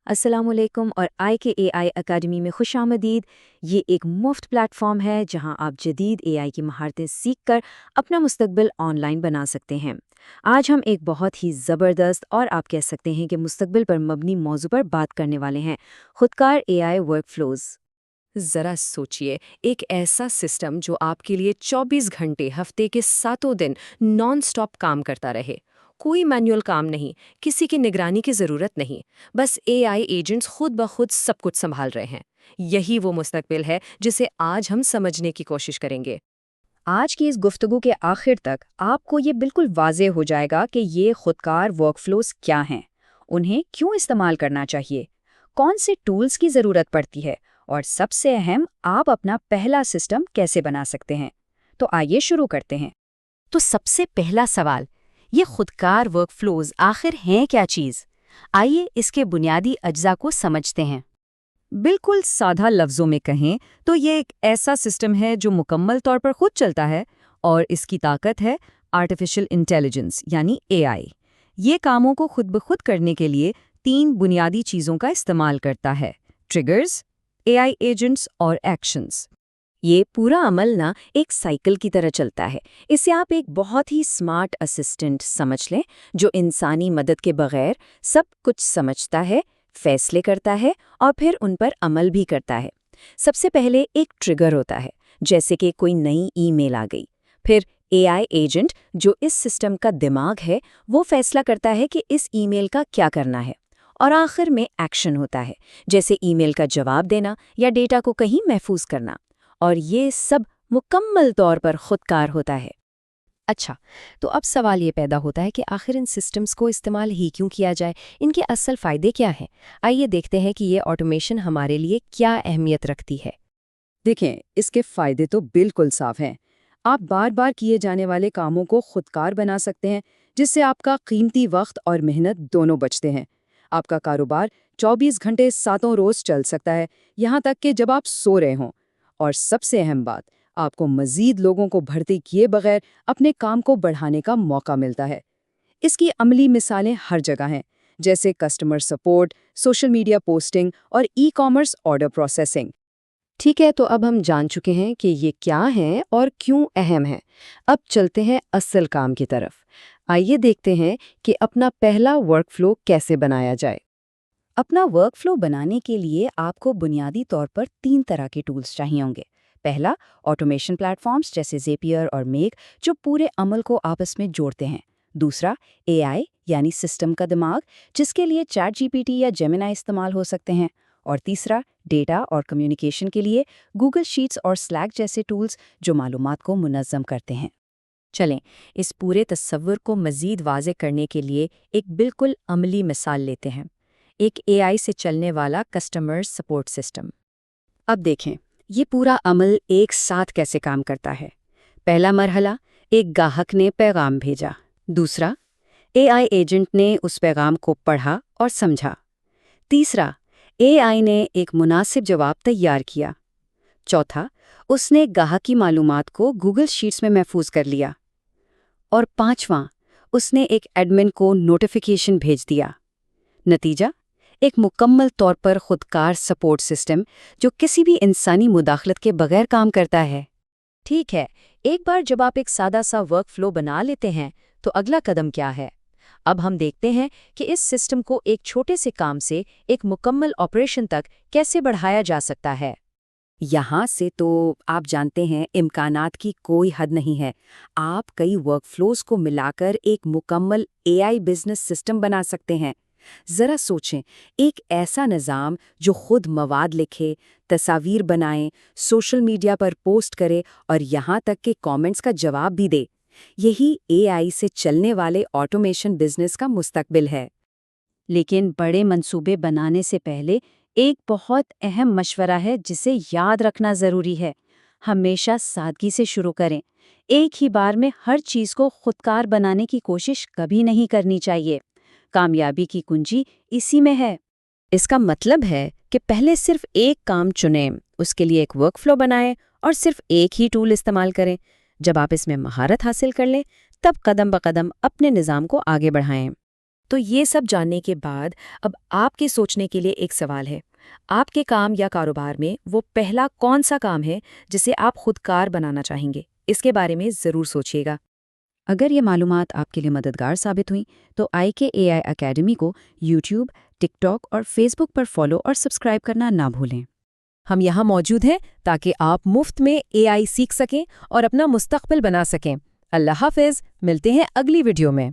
السلام علیکم اور آئی کے اے آئی اکیڈمی میں خوش آمدید۔ یہ ایک مفت پلیٹ فارم ہے جہاں آپ جدید اے آئی کی مہارتیں سیکھ کر اپنا مستقبل آن لائن بنا سکتے ہیں۔ آج ہم ایک بہت ہی زبردست اور آپ کہہ سکتے ہیں کہ مستقبل پر مبنی موضوع پر بات کرنے والے ہیں، خودکار اے آئی ورک فلوز۔ ذرا سوچئے، ایک ایسا سسٹم جو آپ کے لیے 24 گھنٹے ہفتے کے 7 دن نان سٹاپ کام کرتا رہے۔ کوئی مینول کام نہیں، کسی کی نگرانی کی ضرورت نہیں، بس اے آئی ایجنٹس خود بخود سب کچھ سنبھال رہے ہیں۔ یہی وہ مستقبل ہے جسے آج ہم سمجھنے کی کوشش کریں گے۔ آج کی اس گفتگو کے آخر تک آپ کو یہ بالکل واضح ہو جائے گا کہ یہ خودکار ورک فلوز کیا ہیں، انہیں کیوں استعمال کرنا چاہیے، کون سے ٹولز کی ضرورت پڑتی ہے، اور سب سے اہم، آپ اپنا پہلا سسٹم کیسے بنا سکتے ہیں۔ تو آئیے شروع کرتے ہیں۔ تو سب سے پہلا سوال، یہ خودکار ورک فلوز آخر ہیں کیا چیز؟ آئیے اس کے بنیادی اجزاء کو سمجھتے ہیں۔ بالکل سادہ لفظوں میں کہیں تو یہ ایک ایسا سسٹم ہے جو مکمل طور پر خود چلتا ہے، اور اس کی طاقت ہے آرٹیفیشل انٹیلیجنس یعنی اے آئی۔ یہ کاموں کو خود بخود کرنے کے لیے 3 بنیادی چیزوں کا استعمال کرتا ہے: ٹریگرز، اے آئی ایجنٹس اور ایکشنز۔ یہ پورا عمل ایک سائیکل کی طرح چلتا ہے۔ اسے آپ ایک بہت ہی سمارٹ اسسٹنٹ سمجھ لیں جو انسانی مدد کے بغیر سب کچھ سمجھتا ہے، فیصلے کرتا ہے اور پھر ان پر عمل بھی کرتا ہے۔ سب سے پہلے ایک ٹریگر ہوتا ہے، جیسے کہ کوئی نئی ای میل آ گئی۔ پھر اے آئی ایجنٹ جو اس سسٹم کا دماغ ہے، وہ فیصلہ کرتا ہے کہ اس ای میل کا کیا کرنا ہے۔ اور آخر میں ایکشن ہوتا ہے، جیسے ای میل کا جواب دینا یا ڈیٹا کو کہیں محفوظ کرنا۔ اور یہ سب مکمل طور پر خودکار ہوتا ہے۔ اچھا، تو اب سوال یہ پیدا ہوتا ہے کہ آخر ان سسٹمز کو استعمال ہی کیوں کیا جائے؟ ان کے اصل فائدے کیا ہیں؟ آئیے دیکھتے ہیں کہ یہ آٹومیشن ہمارے لیے کیا اہمیت رکھتی ہے۔ دیکھیں، اس کے فائدے تو بالکل صاف ہیں۔ آپ بار بار کیے جانے والے کاموں کو خودکار بنا سکتے ہیں، جس سے آپ کا قیمتی وقت اور محنت دونوں بچتے ہیں۔ آپ کا کاروبار 24 گھنٹے 7 روز چل سکتا ہے، یہاں تک کہ جب آپ سو رہے ہوں۔ اور سب سے اہم بات، آپ کو مزید لوگوں کو بھرتی کیے بغیر اپنے کام کو بڑھانے کا موقع ملتا ہے۔ اس کی عملی مثالیں ہر جگہ ہیں، جیسے customer support, social media posting اور ای کامرس آرڈر پروسیسنگ۔ ٹھیک ہے، تو اب ہم جان چکے ہیں کہ یہ کیا ہیں اور کیوں اہم ہیں۔ اب چلتے ہیں اصل کام کی طرف۔ آئیے دیکھتے ہیں کہ اپنا پہلا ورک فلو کیسے بنایا جائے۔ اپنا ورک فلو بنانے کے لیے آپ کو بنیادی طور پر 3 طرح کے ٹولز چاہیے ہوں گے۔ پہلا، آٹومیشن پلیٹ فارمز جیسے زیپیئر اور میک جو پورے عمل کو آپس میں جوڑتے ہیں۔ دوسرا، اے آئی یعنی سسٹم کا دماغ، جس کے لیے چیٹ جی پی ٹی یا جیمینائی استعمال ہو سکتے ہیں۔ اور تیسرا، ڈیٹا اور کمیونیکیشن کے لیے گوگل شیٹس اور سلیک جیسے ٹولز جو معلومات کو منظم کرتے ہیں۔ چلیں، اس پورے تصور کو مزید واضح کرنے کے لیے ایک بالکل عملی مثال لیتے ہیں، ایک اے آئی سے چلنے والا کسٹمر سپورٹ سسٹم۔ اب دیکھیں یہ پورا عمل ایک ساتھ کیسے کام کرتا ہے۔ پہلا مرحلہ، ایک گاہک نے پیغام بھیجا۔ دوسرا، اے آئی ایجنٹ نے اس پیغام کو پڑھا اور سمجھا۔ تیسرا، اے آئی نے ایک مناسب جواب تیار کیا۔ چوتھا، اس نے گاہک کی معلومات کو گوگل شیٹس میں محفوظ کر لیا۔ اور پانچواں، اس نے ایک ایڈمن کو نوٹیفیکیشن بھیج دیا۔ نتیجہ، ایک مکمل طور پر خودکار سپورٹ سسٹم جو کسی بھی انسانی مداخلت کے بغیر کام کرتا ہے۔ ٹھیک ہے، ایک بار جب آپ ایک سادہ سا ورک فلو بنا لیتے ہیں تو اگلا قدم کیا ہے؟ اب ہم دیکھتے ہیں کہ اس سسٹم کو ایک چھوٹے سے کام سے ایک مکمل آپریشن تک کیسے بڑھایا جا سکتا ہے۔ یہاں سے تو آپ جانتے ہیں امکانات کی کوئی حد نہیں ہے۔ آپ کئی ورک فلوز کو ملا کر ایک مکمل اے آئی بزنس سسٹم بنا سکتے ہیں۔ ذرا سوچیں، ایک ایسا نظام جو خود مواد لکھے، تصاویر بنائے، سوشل میڈیا پر پوسٹ کرے اور یہاں تک کہ کامنٹس کا جواب بھی دے۔ یہی اے آئی سے چلنے والے آٹومیشن بزنس کا مستقبل ہے۔ لیکن بڑے منصوبے بنانے سے پہلے ایک بہت اہم مشورہ ہے جسے یاد رکھنا ضروری ہے۔ ہمیشہ سادگی سے شروع کریں۔ ایک ہی بار میں ہر چیز کو خودکار بنانے کی کوشش کبھی نہیں کرنی چاہیے۔ کامیابی کی کنجی اسی میں ہے۔ اس کا مطلب ہے کہ پہلے صرف ایک کام چنیں، اس کے لیے ایک ورک فلو بنائیں اور صرف ایک ہی ٹول استعمال کریں۔ جب آپ اس میں مہارت حاصل کر لیں، تب قدم بقدم اپنے نظام کو آگے بڑھائیں۔ تو یہ سب جاننے کے بعد اب آپ کے سوچنے کے لیے ایک سوال ہے، آپ کے کام یا کاروبار میں وہ پہلا کون سا کام ہے جسے آپ خودکار بنانا چاہیں گے؟ اس کے بارے میں ضرور سوچیے گا۔ اگر یہ معلومات آپ کے لیے مددگار ثابت ہوئیں تو IKAI اکیڈمی کو یوٹیوب، ٹک ٹاک اور فیس بک پر فالو اور سبسکرائب کرنا نہ بھولیں۔ ہم یہاں موجود ہیں تاکہ آپ مفت میں AI سیکھ سکیں اور اپنا مستقبل بنا سکیں۔ اللہ حافظ، ملتے ہیں اگلی ویڈیو میں۔